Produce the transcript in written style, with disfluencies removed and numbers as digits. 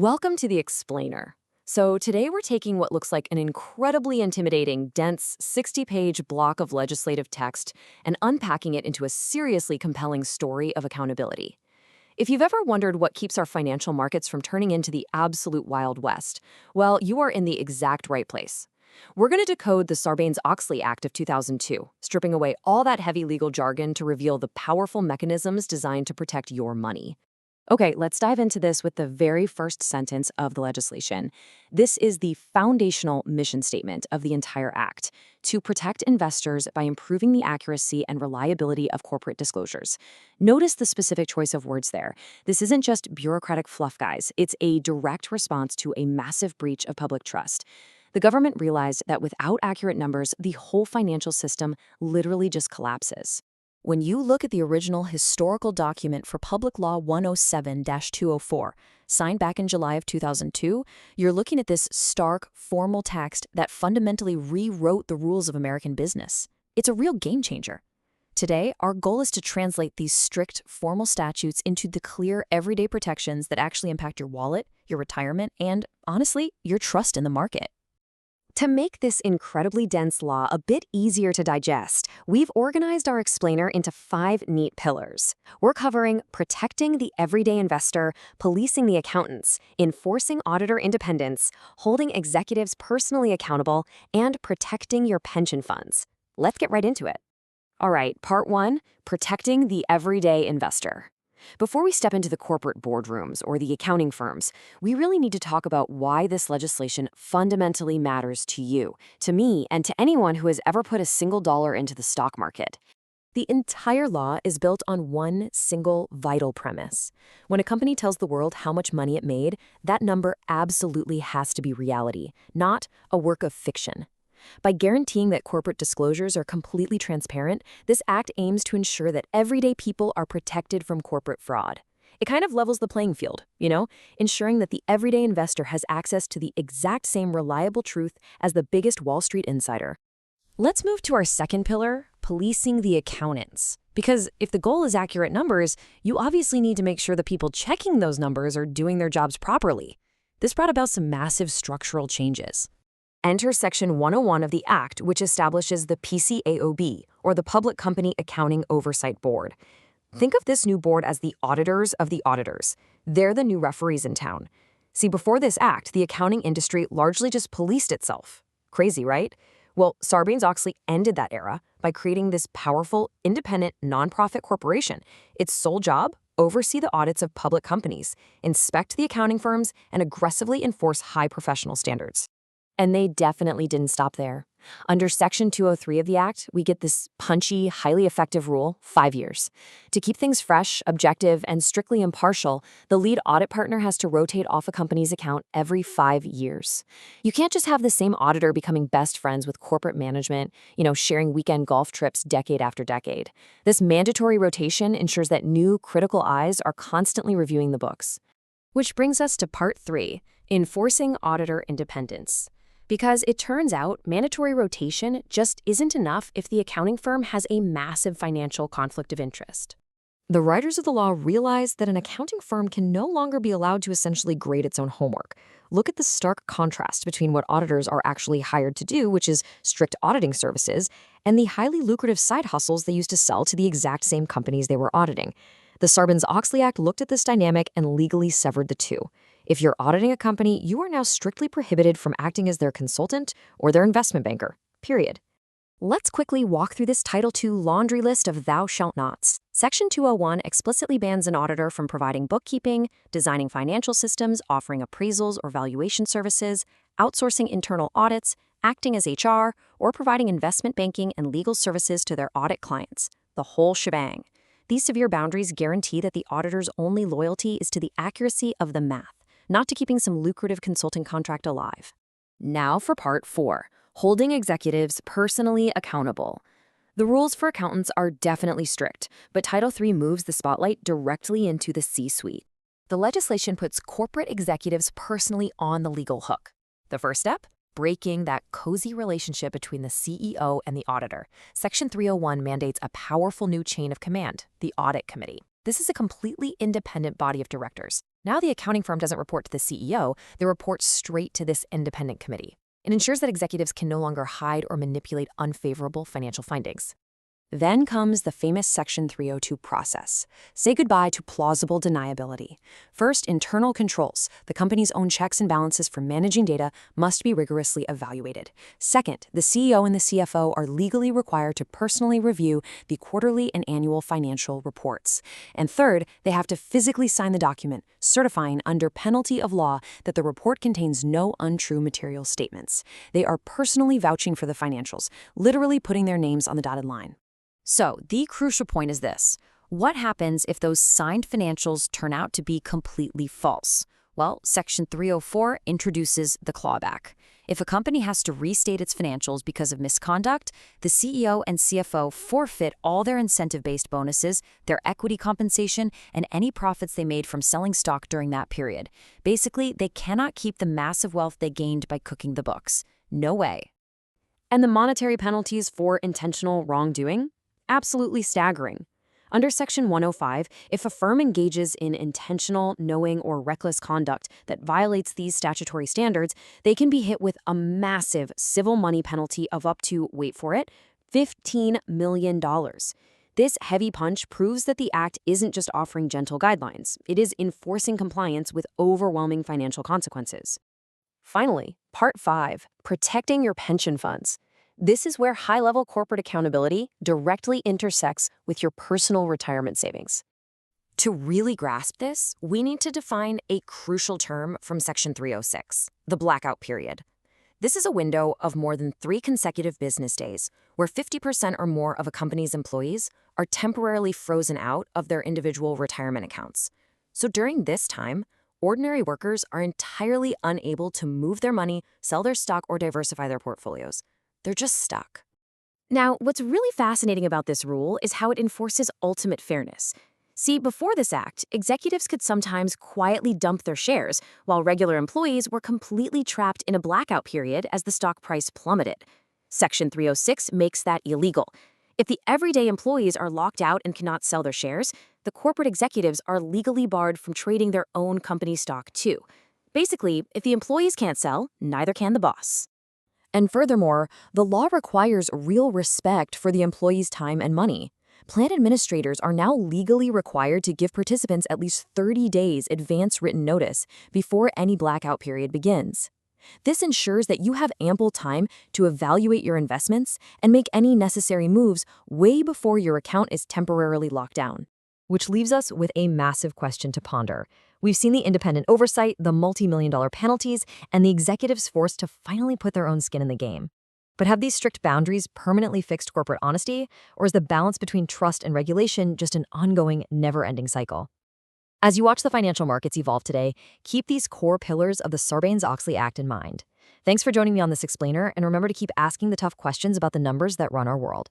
Welcome to the Explainer. So today we're taking what looks like an incredibly intimidating, dense 60-page block of legislative text and unpacking it into a seriously compelling story of accountability. If you've ever wondered what keeps our financial markets from turning into the absolute Wild West, well, you are in the exact right place. We're going to decode the Sarbanes Oxley Act of 2002, stripping away all that heavy legal jargon to reveal the powerful mechanisms designed to protect your money. Okay, let's dive into this with the very first sentence of the legislation. This is the foundational mission statement of the entire act: to protect investors by improving the accuracy and reliability of corporate disclosures. Notice the specific choice of words there. This isn't just bureaucratic fluff, guys. It's a direct response to a massive breach of public trust. The government realized that without accurate numbers, the whole financial system literally just collapses. When you look at the original historical document for Public Law 107-204, signed back in July of 2002, you're looking at this stark, formal text that fundamentally rewrote the rules of American business. It's a real game changer. Today, our goal is to translate these strict, formal statutes into the clear, everyday protections that actually impact your wallet, your retirement, and, honestly, your trust in the market. To make this incredibly dense law a bit easier to digest, we've organized our explainer into 5 neat pillars. We're covering protecting the everyday investor, policing the accountants, enforcing auditor independence, holding executives personally accountable, and protecting your pension funds. Let's get right into it. All right, part 1, protecting the everyday investor. Before we step into the corporate boardrooms or the accounting firms, we really need to talk about why this legislation fundamentally matters to you, to me, and to anyone who has ever put a single dollar into the stock market. The entire law is built on one single vital premise. When a company tells the world how much money it made, that number absolutely has to be reality, not a work of fiction. By guaranteeing that corporate disclosures are completely transparent, this act aims to ensure that everyday people are protected from corporate fraud. It kind of levels the playing field, ensuring that the everyday investor has access to the exact same reliable truth as the biggest Wall Street insider. Let's move to our second pillar, policing the accountants. Because if the goal is accurate numbers, you obviously need to make sure the people checking those numbers are doing their jobs properly. This brought about some massive structural changes. Enter Section 101 of the Act, which establishes the PCAOB, or the Public Company Accounting Oversight Board. Think of this new board as the auditors of the auditors. They're the new referees in town. See, before this act, the accounting industry largely just policed itself. Crazy, right? Well, Sarbanes Oxley ended that era by creating this powerful, independent, nonprofit corporation. Its sole job? Oversee the audits of public companies, inspect the accounting firms, and aggressively enforce high professional standards. And they definitely didn't stop there. Under Section 203 of the Act, we get this punchy, highly effective rule: 5 years. To keep things fresh, objective, and strictly impartial, the lead audit partner has to rotate off a company's account every 5 years. You can't just have the same auditor becoming best friends with corporate management, sharing weekend golf trips decade after decade. This mandatory rotation ensures that new, critical eyes are constantly reviewing the books. Which brings us to Part 3, enforcing auditor independence. Because it turns out mandatory rotation just isn't enough if the accounting firm has a massive financial conflict of interest. The writers of the law realized that an accounting firm can no longer be allowed to essentially grade its own homework. Look at the stark contrast between what auditors are actually hired to do, which is strict auditing services, and the highly lucrative side hustles they used to sell to the exact same companies they were auditing. The Sarbanes Oxley Act looked at this dynamic and legally severed the two. If you're auditing a company, you are now strictly prohibited from acting as their consultant or their investment banker, period. Let's quickly walk through this Title II laundry list of thou shalt nots. Section 201 explicitly bans an auditor from providing bookkeeping, designing financial systems, offering appraisals or valuation services, outsourcing internal audits, acting as HR, or providing investment banking and legal services to their audit clients. The whole shebang. These severe boundaries guarantee that the auditor's only loyalty is to the accuracy of the math, not to keeping some lucrative consulting contract alive. Now for Part 4, holding executives personally accountable. The rules for accountants are definitely strict, but Title III moves the spotlight directly into the C-suite. The legislation puts corporate executives personally on the legal hook. The first step? Breaking that cozy relationship between the CEO and the auditor. Section 301 mandates a powerful new chain of command, the Audit Committee. This is a completely independent body of directors. Now the accounting firm doesn't report to the CEO, they report straight to this independent committee. It ensures that executives can no longer hide or manipulate unfavorable financial findings. Then comes the famous Section 302 process. Say goodbye to plausible deniability. First, internal controls. The company's own checks and balances for managing data must be rigorously evaluated. Second, the CEO and the CFO are legally required to personally review the quarterly and annual financial reports. And third, they have to physically sign the document, certifying under penalty of law that the report contains no untrue material statements. They are personally vouching for the financials, literally putting their names on the dotted line. So, the crucial point is this. What happens if those signed financials turn out to be completely false? Well, Section 304 introduces the clawback. If a company has to restate its financials because of misconduct, the CEO and CFO forfeit all their incentive-based bonuses, their equity compensation, and any profits they made from selling stock during that period. Basically, they cannot keep the massive wealth they gained by cooking the books. No way. And the monetary penalties for intentional wrongdoing? Absolutely staggering. Under Section 105, if a firm engages in intentional, knowing, or reckless conduct that violates these statutory standards, they can be hit with a massive civil money penalty of up to, wait for it, $15 million. This heavy punch proves that the Act isn't just offering gentle guidelines. It is enforcing compliance with overwhelming financial consequences. Finally, Part 5, protecting your pension funds. This is where high-level corporate accountability directly intersects with your personal retirement savings. To really grasp this, we need to define a crucial term from Section 306, the blackout period. This is a window of more than 3 consecutive business days where 50% or more of a company's employees are temporarily frozen out of their individual retirement accounts. So during this time, ordinary workers are entirely unable to move their money, sell their stock, or diversify their portfolios. They're just stuck. Now, what's really fascinating about this rule is how it enforces ultimate fairness. See, before this act, executives could sometimes quietly dump their shares, while regular employees were completely trapped in a blackout period as the stock price plummeted. Section 306 makes that illegal. If the everyday employees are locked out and cannot sell their shares, the corporate executives are legally barred from trading their own company stock too. Basically, if the employees can't sell, neither can the boss. And furthermore, the law requires real respect for the employees' time and money. Plan administrators are now legally required to give participants at least 30 days advance written notice before any blackout period begins. This ensures that you have ample time to evaluate your investments and make any necessary moves way before your account is temporarily locked down. Which leaves us with a massive question to ponder. We've seen the independent oversight, the multi-million-dollar penalties, and the executives forced to finally put their own skin in the game. But have these strict boundaries permanently fixed corporate honesty, or is the balance between trust and regulation just an ongoing, never-ending cycle? As you watch the financial markets evolve today, keep these core pillars of the Sarbanes Oxley Act in mind. Thanks for joining me on this explainer, and remember to keep asking the tough questions about the numbers that run our world.